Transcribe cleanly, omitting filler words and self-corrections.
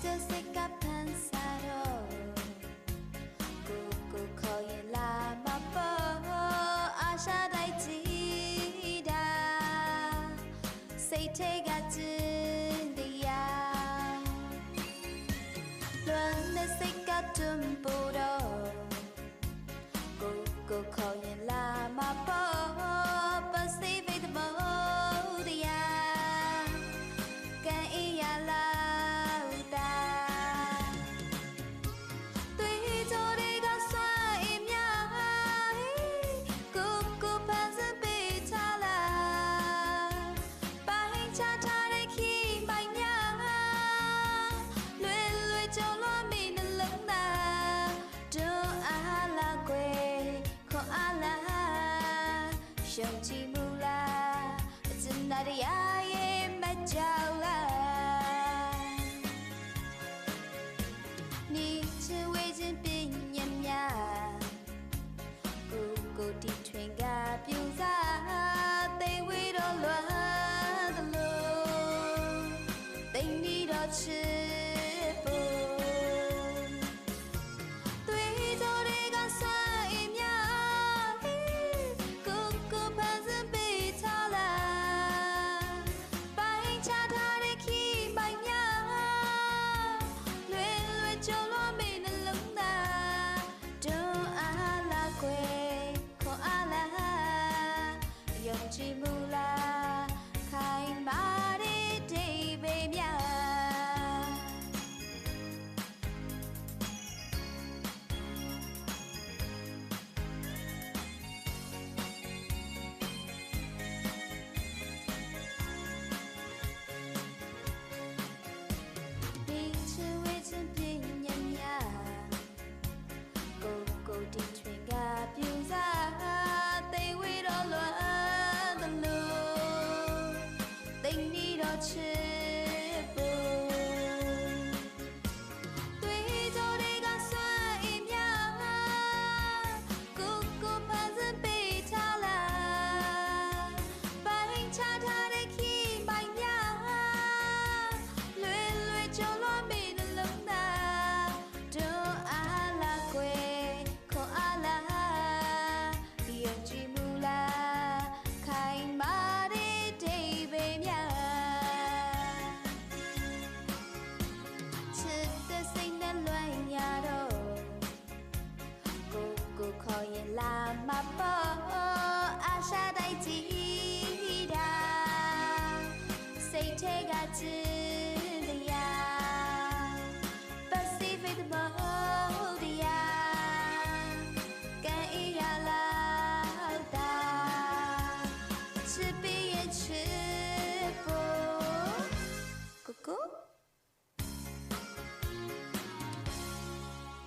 จะสิกับพันสาโรกูขอยินลามาปออาชาได้จีดาစိတ်ထဲကကျင်းတရားလွမ်းတဲ့စိတ်ကတွန်းပို့တော့ကိုခေါ်ရင်လာမှာပေါ့ပစိဖိတ်မောတရားကန်အေးရလာတာတွေးကြောတွေကဆွမ်းအေးများကိုဖန်ဆင်းပေးချလာပိုင်းချထားတဲ့ခီးမိုင်များလွယ်ကြုံလို့မိနှလုံးသားတွန်းအားလာကွယ်ခေါ်အားလာရှုံချီမူလားအစနာရရဲ့မကြောက်လား你只为人变人呀ကိုတီထွင်ကပြူစားသိဝေးတော့လွမ်းသလိုသိနေတော့ချစ်